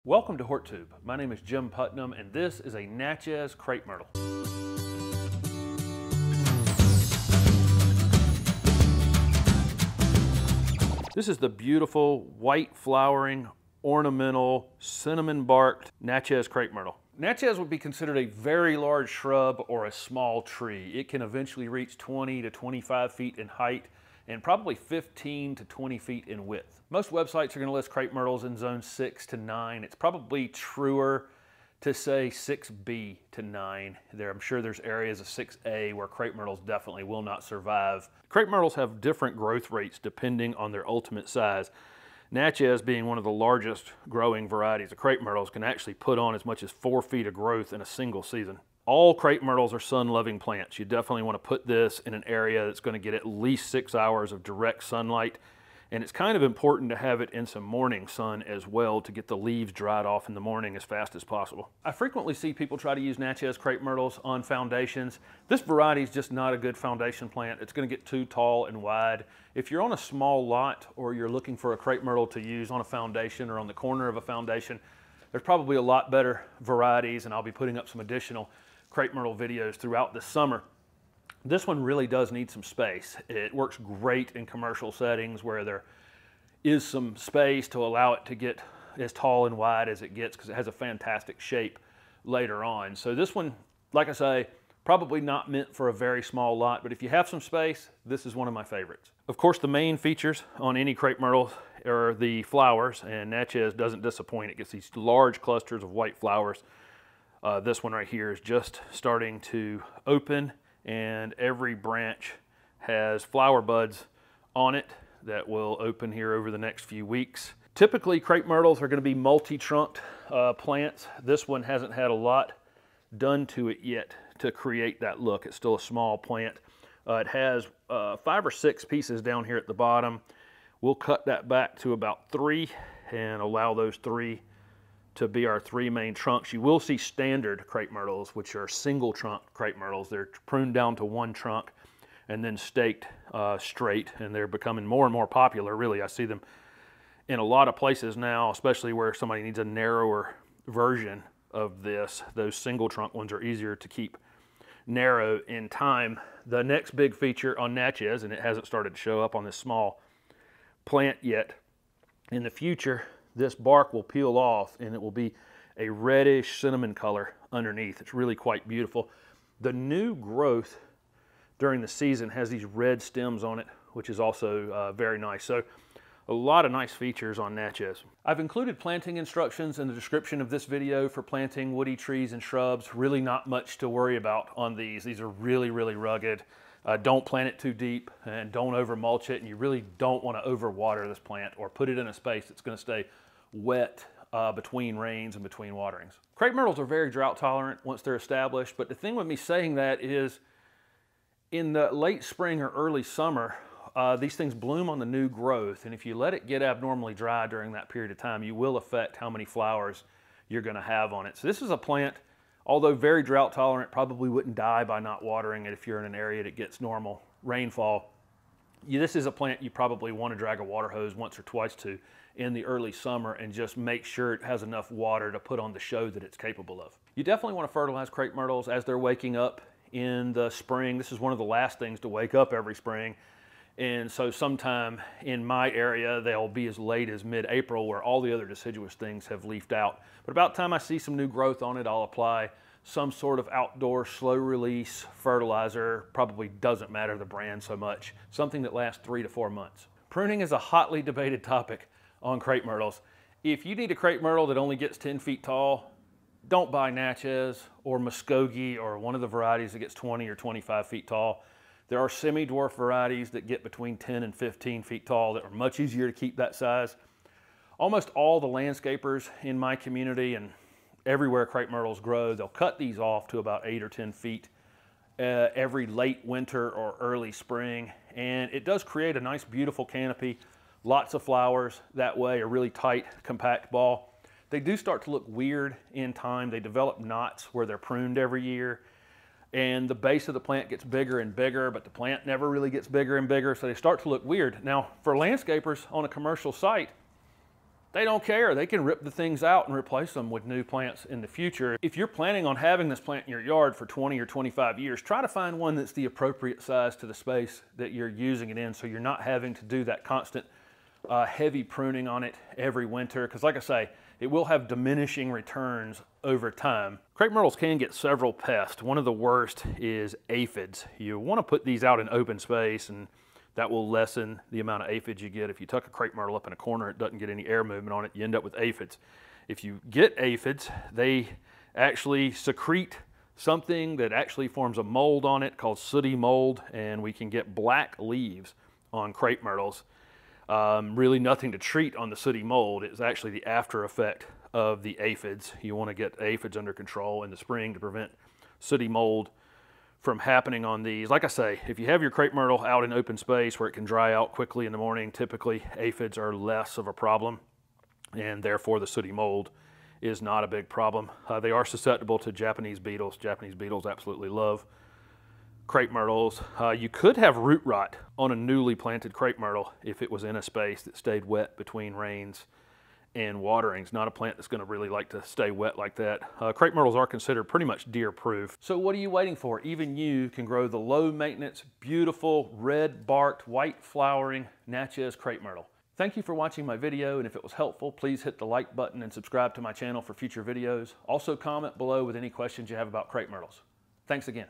Welcome to HortTube. My name is Jim Putnam and this is a Natchez Crape Myrtle. This is the beautiful white flowering, ornamental, cinnamon barked Natchez Crape Myrtle. Natchez would be considered a very large shrub or a small tree. It can eventually reach 20 to 25 feet in height and probably 15 to 20 feet in width. Most websites are going to list crepe myrtles in zone 6 to 9. It's probably truer to say 6B to 9. I'm sure there's areas of 6A where crepe myrtles definitely will not survive. Crepe myrtles have different growth rates depending on their ultimate size. Natchez, being one of the largest growing varieties of crepe myrtles, can actually put on as much as 4 feet of growth in a single season. All crepe myrtles are sun-loving plants. You definitely want to put this in an area that's going to get at least 6 hours of direct sunlight. And it's kind of important to have it in some morning sun as well to get the leaves dried off in the morning as fast as possible. I frequently see people try to use Natchez Crape Myrtles on foundations. This variety is just not a good foundation plant. It's going to get too tall and wide. If you're on a small lot or you're looking for a crepe myrtle to use on a foundation or on the corner of a foundation, there's probably a lot better varieties, and I'll be putting up some additional crepe myrtle videos throughout the summer. This one really does need some space. It works great in commercial settings where there is some space to allow it to get as tall and wide as it gets, because it has a fantastic shape later on. So this one, like I say, probably not meant for a very small lot, but if you have some space, this is one of my favorites. Of course, the main features on any crepe myrtle are the flowers, and Natchez doesn't disappoint. It gets these large clusters of white flowers. This one right here is just starting to open, and every branch has flower buds on it that will open here over the next few weeks. Typically, crepe myrtles are going to be multi-trunked plants. This one hasn't had a lot done to it yet to create that look. It's still a small plant. It has 5 or 6 pieces down here at the bottom. We'll cut that back to about 3 and allow those 3 to be our 3 main trunks. You will see standard crepe myrtles, which are single trunk crepe myrtles. They're pruned down to 1 trunk and then staked straight, and they're becoming more and more popular. Really, I see them in a lot of places now, especially where somebody needs a narrower version of this. Those single trunk ones are easier to keep narrow in time. The next big feature on Natchez, and it hasn't started to show up on this small plant yet, in the future, this bark will peel off and it will be a reddish cinnamon color underneath. It's really quite beautiful. The new growth during the season has these red stems on it, which is also very nice. So a lot of nice features on Natchez. I've included planting instructions in the description of this video for planting woody trees and shrubs. Really not much to worry about on these. These are really, really rugged. Don't plant it too deep and don't over mulch it, and you really don't want to overwater this plant or put it in a space that's going to stay wet between rains and between waterings. Crepe myrtles are very drought tolerant once they're established, but the thing with me saying that is in the late spring or early summer, these things bloom on the new growth, and if you let it get abnormally dry during that period of time, you will affect how many flowers you're going to have on it. So this is a plant, although very drought tolerant, probably wouldn't die by not watering it if you're in an area that gets normal rainfall. This is a plant you probably want to drag a water hose once or twice to in the early summer and just make sure it has enough water to put on the show that it's capable of. You definitely want to fertilize crepe myrtles as they're waking up in the spring. This is one of the last things to wake up every spring. And so sometime in my area, they'll be as late as mid-April where all the other deciduous things have leafed out. But about the time I see some new growth on it, I'll apply some sort of outdoor slow release fertilizer. Probably doesn't matter the brand so much. Something that lasts 3 to 4 months. Pruning is a hotly debated topic on crepe myrtles. If you need a crepe myrtle that only gets 10 feet tall, don't buy Natchez or Muskogee or one of the varieties that gets 20 or 25 feet tall. There are semi-dwarf varieties that get between 10 and 15 feet tall that are much easier to keep that size. Almost all the landscapers in my community and everywhere crepe myrtles grow, they'll cut these off to about 8 or 10 feet every late winter or early spring. And it does create a nice, beautiful canopy. Lots of flowers that way, a really tight, compact ball. They do start to look weird in time. They develop knots where they're pruned every year. And the base of the plant gets bigger and bigger, but the plant never really gets bigger and bigger, so they start to look weird. Now, for landscapers on a commercial site, They don't care. They can rip the things out and replace them with new plants in the future. If you're planning on having this plant in your yard for 20 or 25 years, try to find one that's the appropriate size to the space that you're using it in, so you're not having to do that constant heavy pruning on it every winter. Because like I say, it will have diminishing returns over time. Crepe myrtles can get several pests. One of the worst is aphids. You want to put these out in open space, and that will lessen the amount of aphids you get. If you tuck a crepe myrtle up in a corner, it doesn't get any air movement on it, you end up with aphids. If you get aphids, they actually secrete something that actually forms a mold on it called sooty mold, and we can get black leaves on crepe myrtles. Really nothing to treat on the sooty mold. It's actually the after effect of the aphids. You want to get aphids under control in the spring to prevent sooty mold from happening on these. Like I say, if you have your crepe myrtle out in open space where it can dry out quickly in the morning, typically aphids are less of a problem, and therefore the sooty mold is not a big problem. They are susceptible to Japanese beetles. Japanese beetles absolutely love crepe myrtles. You could have root rot on a newly planted crepe myrtle if it was in a space that stayed wet between rains and waterings. Not a plant that's going to really like to stay wet like that. Crepe myrtles are considered pretty much deer proof. So what are you waiting for? Even you can grow the low maintenance, beautiful, red barked, white flowering Natchez Crape Myrtle. Thank you for watching my video, and if it was helpful, please hit the like button and subscribe to my channel for future videos. Also comment below with any questions you have about crepe myrtles. Thanks again.